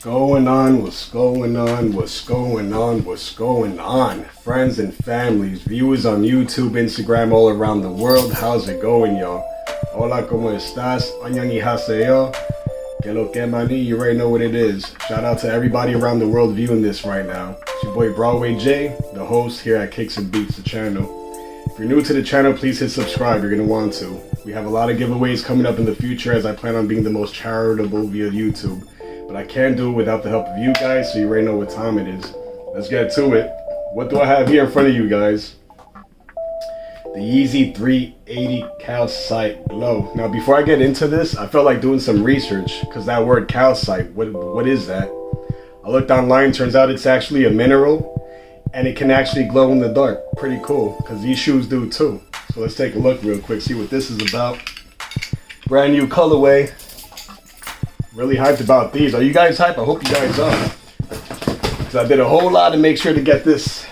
going on? What's going on? What's going on? What's going on? Friends and families, viewers on YouTube, Instagram, all around the world. How's it going, y'all? Hola, ¿cómo estás? Annyeonghaseyo. Que lo que mani, you already know what it is. Shout out to everybody around the world viewing this right now. It's your boy Broadway J, the host here at Kickz and Beatz, the channel. If you're new to the channel, please hit subscribe. You're going to want to. We have a lot of giveaways coming up in the future as I plan on being the most charitable via YouTube. But I can't do it without the help of you guys, so you already know what time it is. Let's get to it. What do I have here in front of you guys? The Yeezy 380 Calcite Glow. Now, before I get into this, I felt like doing some research, because that word calcite, what is that? I looked online, turns out it's actually a mineral, and it can actually glow in the dark. Pretty cool, because these shoes do too. So let's take a look real quick, see what this is about. Brand new colorway. Really hyped about these. Are you guys hyped? I hope you guys are. Because I did a whole lot to make sure to get this.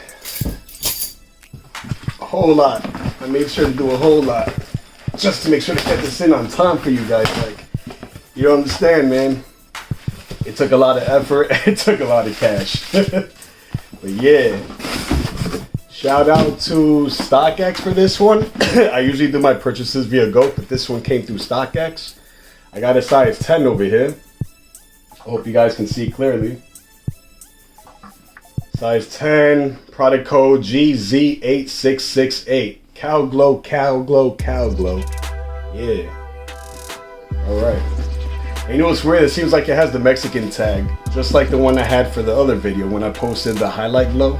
A whole lot. I made sure to do a whole lot. Just to make sure to get this in on time for you guys. Like, you don't understand, man. It took a lot of effort. It took a lot of cash. But yeah. Shout out to Stockx for this one. I usually do my purchases via Go, but this one came through Stockx. I got a size 10 over here. I hope you guys can see clearly. Size 10, product code GZ8668. Cow glow, cow glow, cow glow. Yeah. Alright. And you know what's weird? It seems like it has the Mexican tag. Just like the one I had for the other video when I posted the highlight glow.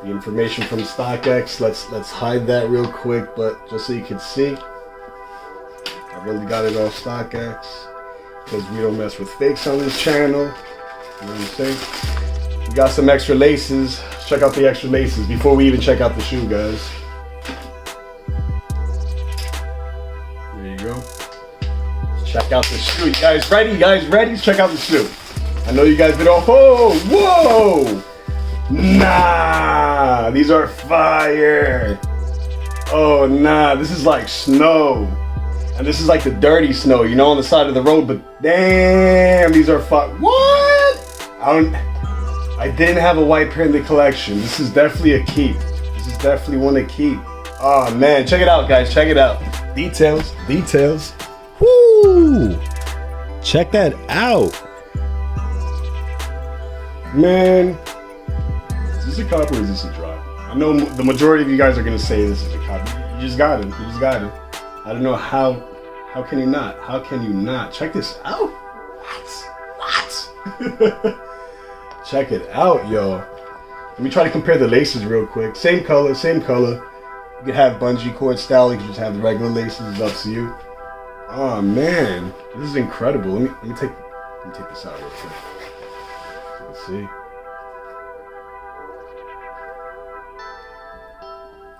The information from Stockx, let's hide that real quick, but just so you can see, I really got it off Stockx because we don't mess with fakes on this channel. You know what I'm saying? We got some extra laces. Let's check out the extra laces before we even check out the shoe, guys. There you go. Let's check out the shoe. You guys ready? You guys ready? Let's check out the shoe. I know you guys been all, oh, whoa! Nah, these are fire. Oh nah, this is like snow. And this is like the dirty snow, you know, on the side of the road, but damn, these are fire. What? I didn't have a white pair in the collection. This is definitely a keep. This is definitely one to keep. Oh man, check it out, guys, check it out. Details, details. Woo! Check that out. Man. Is this a cop or is this a drop? I know the majority of you guys are gonna say this is a cop. You just got it. You just got it. I don't know how can you not? How can you not? Check this out. What? Check it out, yo. Let me try to compare the laces real quick. Same color, same color. You could have bungee cord style. You could just have the regular laces. It's up to you. Oh man, this is incredible. Let me take this out real quick. Let's see.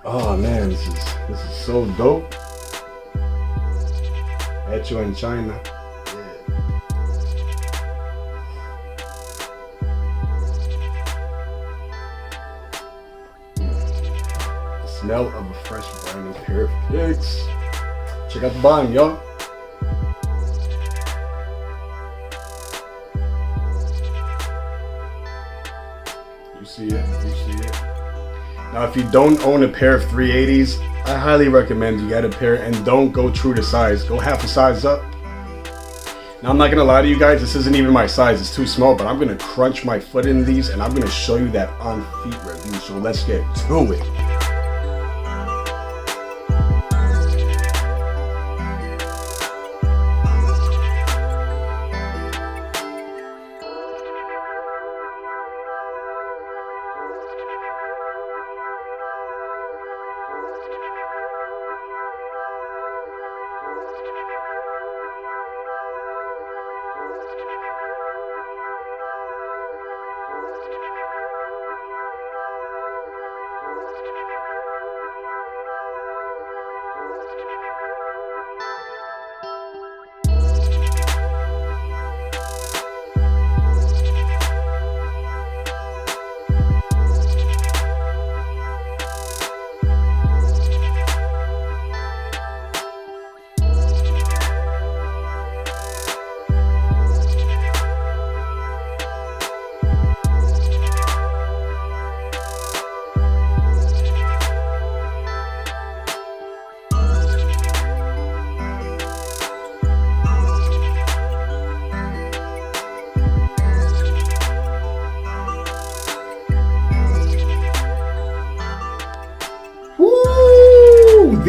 Oh man, this is so dope. Hecho in China. Yeah. The smell of a fresh brand new pair of Kickz. Check out the bottom, y'all. You see it, you see it. Now, if you don't own a pair of 380s, I highly recommend you get a pair and don't go true to size. Go half a size up. Now, I'm not going to lie to you guys. This isn't even my size. It's too small, but I'm going to crunch my foot in these and I'm going to show you that on feet review. So let's get to it.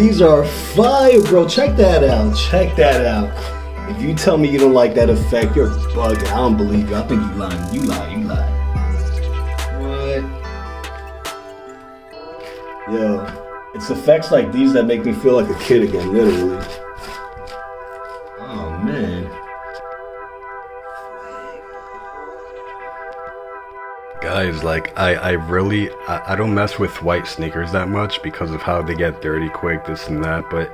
These are fire, bro. Check that out. Check that out. If you tell me you don't like that effect, you're bugging. I don't believe you. I think you lying. You lie. You lie. What? Yo, it's effects like these that make me feel like a kid again, literally. Oh, man. Guys, like, I really don't mess with white sneakers that much because of how they get dirty quick, this and that, but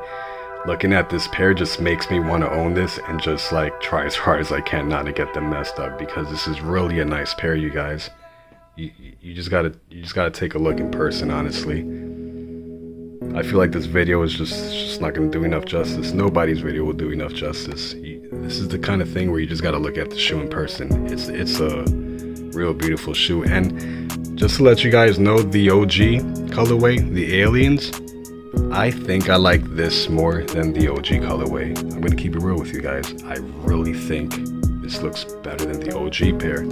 looking at this pair just makes me want to own this and just like try as hard as I can not to get them messed up, because this is really a nice pair, you guys. You just gotta take a look in person, honestly. I feel like this video is just not gonna do enough justice. Nobody's video will do enough justice. This is the kind of thing where you just gotta look at the shoe in person. It's a real beautiful shoe. And just to let you guys know, the OG colorway, the Aliens, I think I like this more than the OG colorway. I'm gonna keep it real with you guys. I really think this looks better than the OG pair.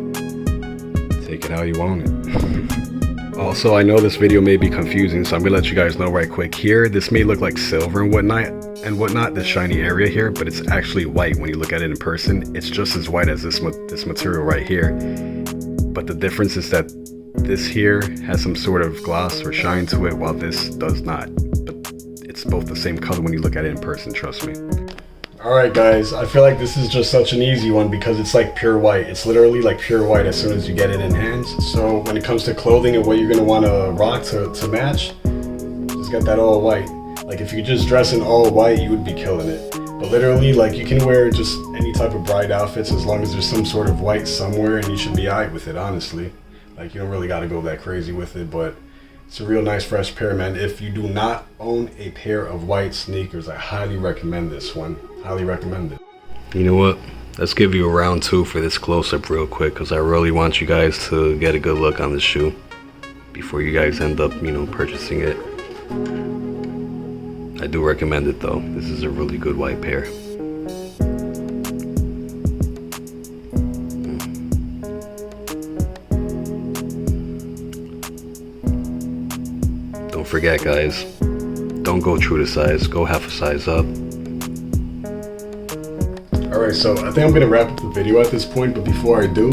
Take it how you want it. Also, I know this video may be confusing, so I'm gonna let you guys know right quick here. This may look like silver and whatnot, this shiny area here, but it's actually white when you look at it in person. It's just as white as this material right here. But the difference is that this here has some sort of gloss or shine to it, while this does not. But it's both the same color when you look at it in person, trust me. Alright guys, I feel like this is just such an easy one because it's like pure white. It's literally like pure white as soon as you get it in hands. So when it comes to clothing and what you're going to want to rock to match, just get that all white. Like if you just dress in all white, you would be killing it. But literally, like, you can wear just any type of bright outfits as long as there's some sort of white somewhere, and you should be alright with it, honestly. Like, you don't really got to go that crazy with it, but it's a real nice fresh pair, man. If you do not own a pair of white sneakers, I highly recommend this one. Highly recommend it. You know what? Let's give you a round two for this close-up real quick, because I really want you guys to get a good look on this shoe before you guys end up, you know, purchasing it. I do recommend it though. This is a really good white pair. Don't forget guys, don't go true to size, go half a size up. Alright, so I think I'm gonna wrap up the video at this point, but before I do,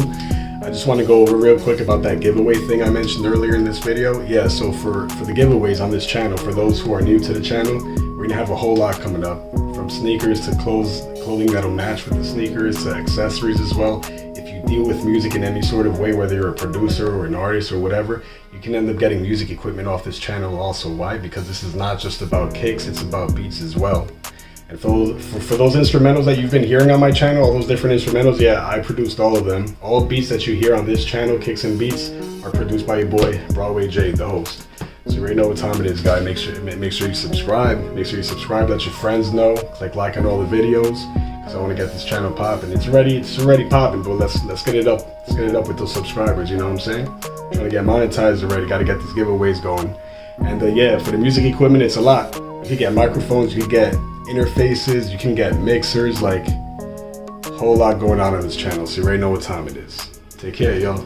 I just want to go over real quick about that giveaway thing I mentioned earlier in this video. Yeah, so for the giveaways on this channel, for those who are new to the channel, we're gonna have a whole lot coming up, from sneakers to clothing that'll match with the sneakers to accessories as well. If you deal with music in any sort of way, whether you're a producer or an artist or whatever, you can end up getting music equipment off this channel also. Why? Because this is not just about Kickz, it's about Beatz as well. And for those instrumentals that you've been hearing on my channel, all those different instrumentals, yeah, I produced all of them. All beats that you hear on this channel, Kickz and Beatz, are produced by your boy, Broadway Jade, the host. So you already know what time it is, guys. Make sure you subscribe. Make sure you subscribe, let your friends know. Click like on all the videos, because I want to get this channel popping. It's already popping, but let's get it up. Let's get it up with those subscribers, you know what I'm saying? Trying to get monetized already, gotta get these giveaways going. And yeah, for the music equipment, it's a lot. You can get microphones, you can get interfaces, you can get mixers, like a whole lot going on this channel, so you already know what time it is. Take care, y'all.